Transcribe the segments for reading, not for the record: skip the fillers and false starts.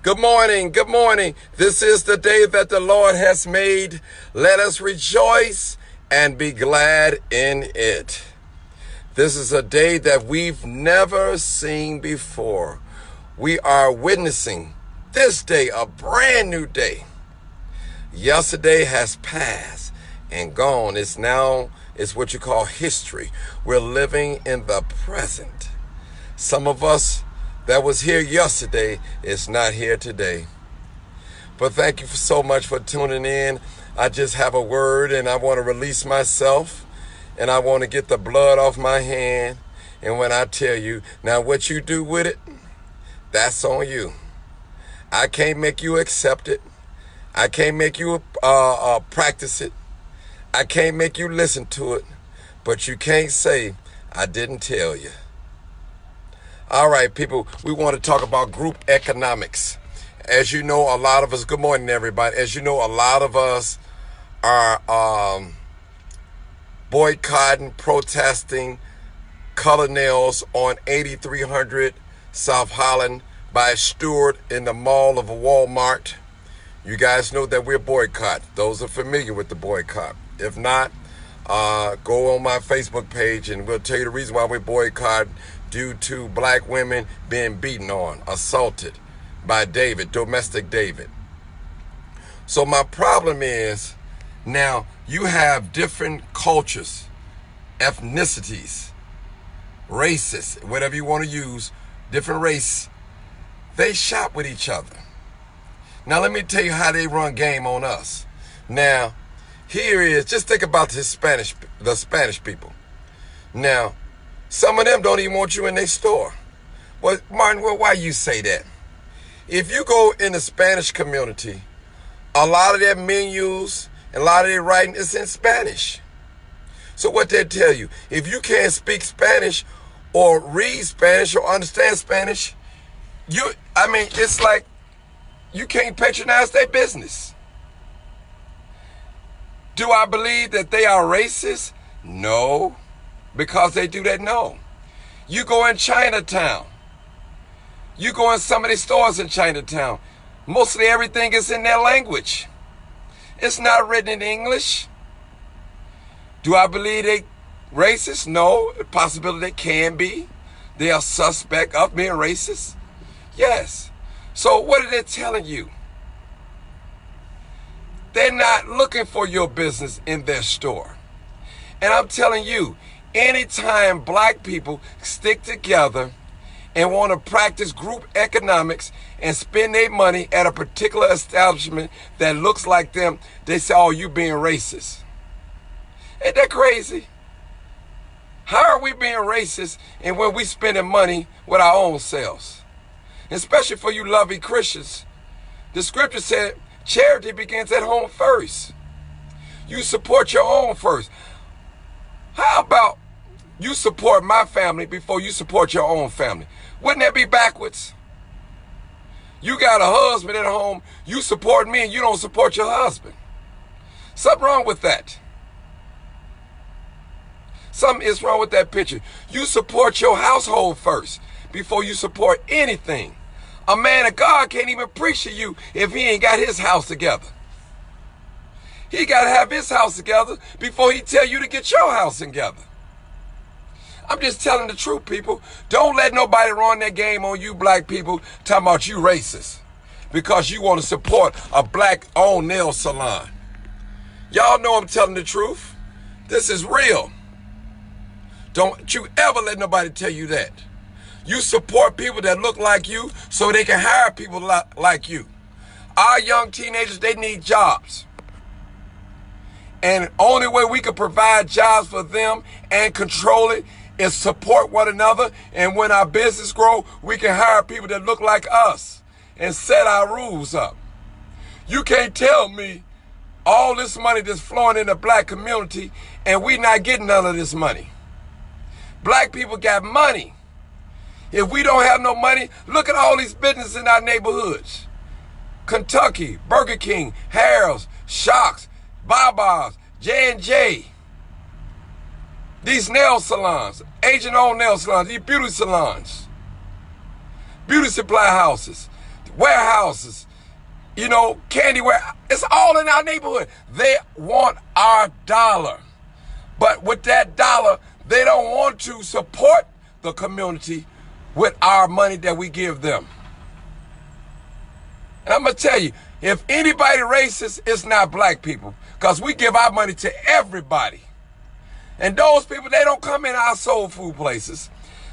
Good morning. Good morning. This is the day that the Lord has made. Let us rejoice and be glad in it. This is a day that we've never seen before. We are witnessing this day, a brand new day. Yesterday has passed and gone. It's what you call history. We're living in the present. Some of us that was here yesterday is not here today. But thank you so much for tuning in. I just have a word and I want to release myself and I want to get the blood off my hand. And when I tell you, now what you do with it, that's on you. I can't make you accept it. I can't make you practice it. I can't make you listen to it. But you can't say, I didn't tell you. All right, people, we want to talk about group economics. As you know, a lot of us, good morning, everybody. As you know, a lot of us are boycotting, protesting color nails on 8300 South Holland by Stewart in the mall of a Walmart. You guys know that we're boycott. Those are familiar with the boycott. If not, go on my Facebook page and we'll tell you the reason why we boycott. Due to black women being beaten on, assaulted by domestic David. So my problem is, now you have different cultures, ethnicities, races, whatever you want to use, different race, they shop with each other. Now let me tell you how they run game on us. Now, just think about the Spanish people. Now, some of them don't even want you in their store. Well, Martin, why you say that? If you go in the Spanish community, a lot of their menus and a lot of their writing is in Spanish. So what they tell you, if you can't speak Spanish or read Spanish or understand Spanish, it's like you can't patronize their business. Do I believe that they are racist? No. Because they do that? No. You go in Chinatown. You go in some of these stores in Chinatown. Mostly everything is in their language. It's not written in English. Do I believe they racist? No. The possibility they can be. They are suspect of being racist. Yes. So what are they telling you? They're not looking for your business in their store. And I'm telling you, anytime black people stick together and want to practice group economics and spend their money at a particular establishment that looks like them, they say, oh, you being racist. Ain't that crazy? How are we being racist and when we spending money with our own selves? Especially for you loving Christians. The scripture said charity begins at home first. You support your own first. How about you support my family before you support your own family? Wouldn't that be backwards? You got a husband at home, you support me and you don't support your husband. Something wrong with that. Something is wrong with that picture. You support your household first before you support anything. A man of God can't even preach to you if he ain't got his house together. He got to have his house together before he tell you to get your house together. I'm just telling the truth, people. Don't let nobody run their game on you black people talking about you racist because you want to support a black-owned nail salon. Y'all know I'm telling the truth. This is real. Don't you ever let nobody tell you that. You support people that look like you so they can hire people like you. Our young teenagers, they need jobs. And the only way we can provide jobs for them and control it is support one another. And when our business grow, we can hire people that look like us and set our rules up. You can't tell me all this money that's flowing in the black community and we not getting none of this money. Black people got money. If we don't have no money, look at all these businesses in our neighborhoods. Kentucky, Burger King, Harold's, Shocks, Baba's, J&J. These nail salons, agent-owned nail salons, these beauty salons, beauty supply houses. warehouses, you know, candy ware. It's all in our neighborhood. They want our dollar. But with that dollar, they don't want to support the community with our money that we give them. And I'm going to tell you, if anybody racist, it's not black people, because we give our money to everybody. And those people, they don't come in our soul food places.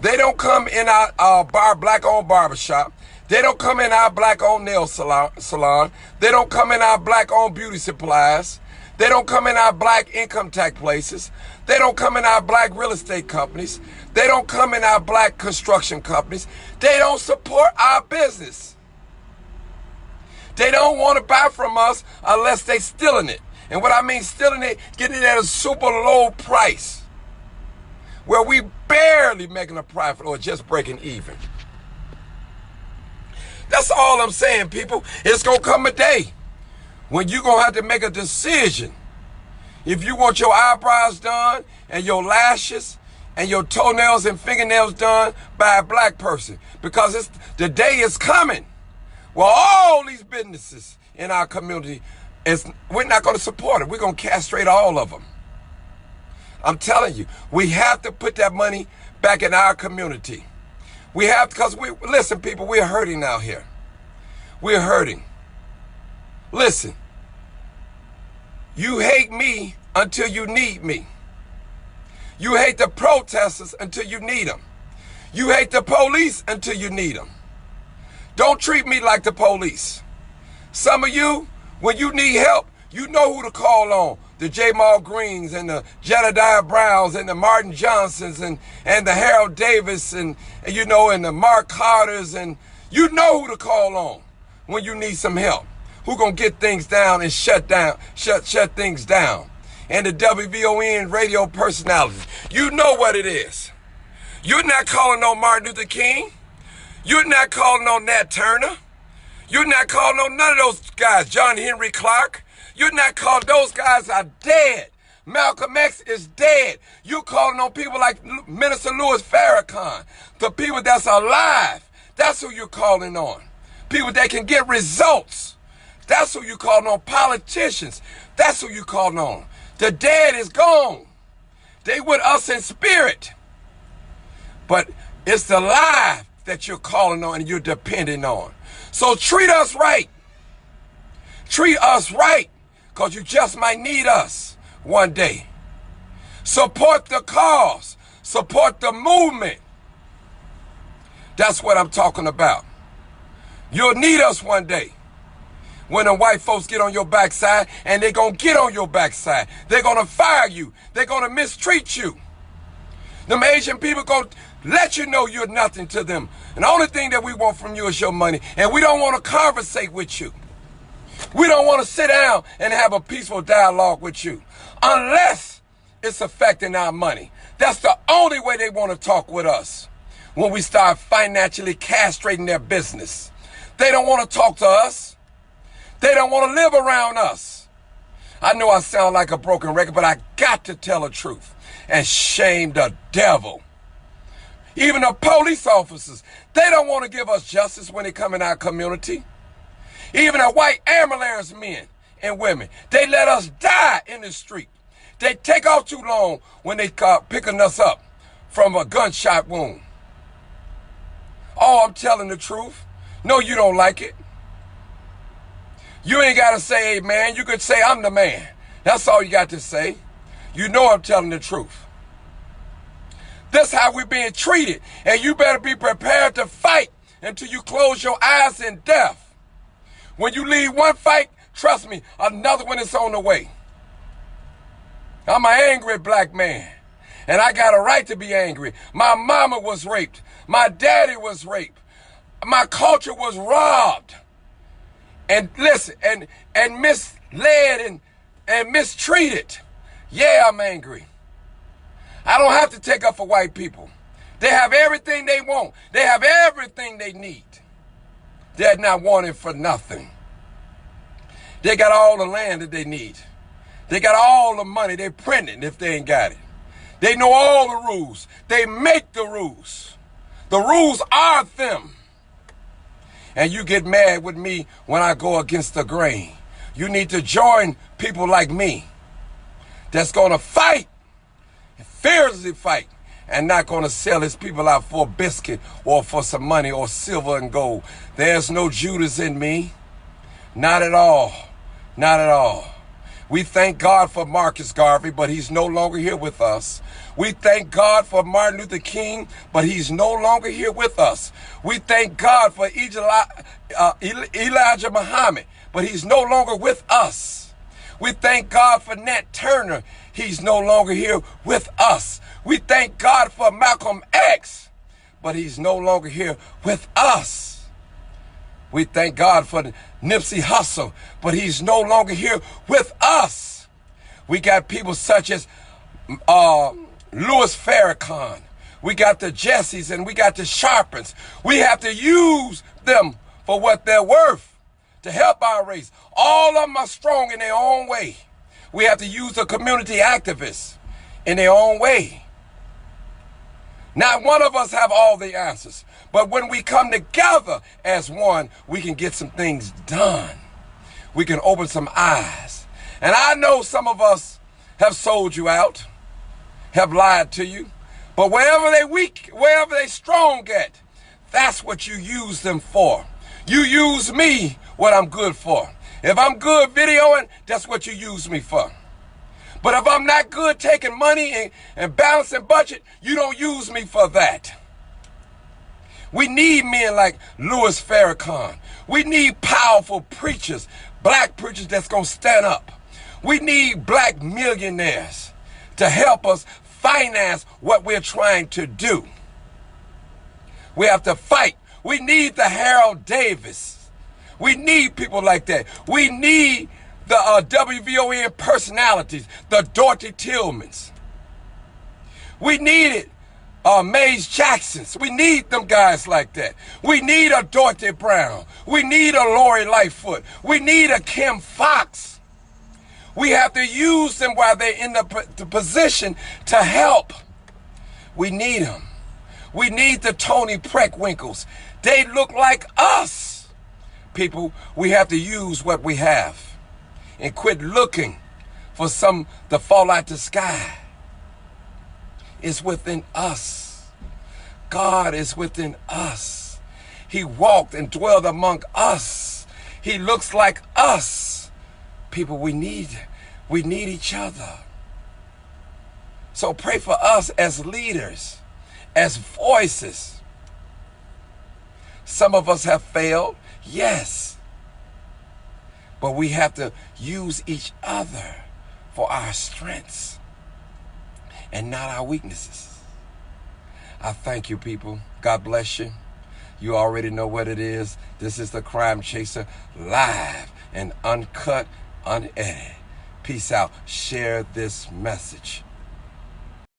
They don't come in our black-owned barbershop. They don't come in our black-owned nail salon. They don't come in our black-owned beauty supplies. They don't come in our black income tax places. They don't come in our black real estate companies. They don't come in our black construction companies. They don't support our business. They don't want to buy from us unless they stealing it. And what I mean stealing it, getting it at a super low price, where we barely making a profit or just breaking even. That's all I'm saying, people. It's going to come a day when you're going to have to make a decision. If you want your eyebrows done and your lashes and your toenails and fingernails done by a black person. Because the day is coming where all these businesses in our community, we're not going to support it. We're going to castrate all of them. I'm telling you, we have to put that money back in our community. We have to, because listen, people, we're hurting out here. We're hurting. Listen, you hate me until you need me. You hate the protesters until you need them. You hate the police until you need them. Don't treat me like the police. Some of you, when you need help, you know who to call on. The Jamal Greens and the Jedediah Browns and the Martin Johnsons and the Harold Davis and you know, and the Mark Carters, and you know who to call on when you need some help. Who gonna get things down and shut things down. And the WVON radio personalities. You know what it is. You're not calling on Martin Luther King. You're not calling on Nat Turner. You're not calling on none of those guys. John Henry Clark. You're not calling, those guys are dead. Malcolm X is dead. You're calling on people like Minister Louis Farrakhan. The people that's alive. That's who you're calling on. People that can get results. That's who you're calling on. Politicians. That's who you're calling on. The dead is gone. They with us in spirit. But it's the live that you're calling on and you're depending on. So treat us right. Treat us right, because you just might need us one day. Support the cause. Support the movement. That's what I'm talking about. You'll need us one day. When the white folks get on your backside, and they're going to get on your backside. They're going to fire you. They're going to mistreat you. Them Asian people going to let you know you're nothing to them. And the only thing that we want from you is your money. And we don't want to conversate with you. We don't want to sit down and have a peaceful dialogue with you unless it's affecting our money. That's the only way they want to talk with us, when we start financially castrating their business. They don't want to talk to us. They don't want to live around us. I know I sound like a broken record, but I got to tell the truth and shame the devil. Even the police officers, they don't want to give us justice when they come in our community. Even the white ambulance men and women, they let us die in the street. They take off too long when they picking us up from a gunshot wound. Oh, I'm telling the truth. No, you don't like it. You ain't got to say, hey, man. You could say, I'm the man. That's all you got to say. You know I'm telling the truth. This how we're being treated. And you better be prepared to fight until you close your eyes in death. When you leave one fight, trust me, another one is on the way. I'm an angry black man. And I got a right to be angry. My mama was raped. My daddy was raped. My culture was robbed. And listen, and misled and mistreated. Yeah, I'm angry. I don't have to take up for white people. They have everything they want. They have everything they need. They're not wanting for nothing. They got all the land that they need. They got all the money. They're printing if they ain't got it. They know all the rules. They make the rules. The rules are them. and you get mad with me when I go against the grain. You need to join people like me that's going to fight, fiercely fight, and not going to sell his people out for a biscuit or for some money or silver and gold. There's no Judas in me. Not at all. Not at all. We thank God for Marcus Garvey, but he's no longer here with us. We thank God for Martin Luther King, but he's no longer here with us. We thank God for Elijah Muhammad, but he's no longer with us. We thank God for Nat Turner. He's no longer here with us. We thank God for Malcolm X, but he's no longer here with us. We thank God for Nipsey Hussle, but he's no longer here with us. We got people such as Louis Farrakhan. We got the Jessies and we got the Sharpens. We have to use them for what they're worth to help our race. All of them are strong in their own way. We have to use the community activists in their own way. Not one of us have all the answers, but when we come together as one, we can get some things done. We can open some eyes. And I know some of us have sold you out, have lied to you, but wherever they weak, wherever they strong at, that's what you use them for. You use me what I'm good for. If I'm good videoing, that's what you use me for. But if I'm not good taking money and balancing budget, you don't use me for that. We need men like Louis Farrakhan. We need powerful preachers, black preachers that's going to stand up. We need black millionaires to help us finance what we're trying to do. We have to fight. We need the Harold Davis. We need people like that. We need the WVON personalities, the Dorothy Tillmans. We needed Mays Jacksons. We need them guys like that. We need a Dorothy Brown. We need a Lori Lightfoot. We need a Kim Fox. We have to use them while they're in the position to help. We need them. We need the Tony Preckwinkles. They look like us. People, we have to use what we have and quit looking for some to fall out the sky. It's within us. God is within us. He walked and dwelled among us. He looks like us. People, we need each other. So pray for us as leaders, as voices. Some of us have failed, yes. But we have to use each other for our strengths and not our weaknesses. I thank you, people. God bless you. You already know what it is. This is the Crime Chaser, live and uncut, unedited. Peace out. Share this message.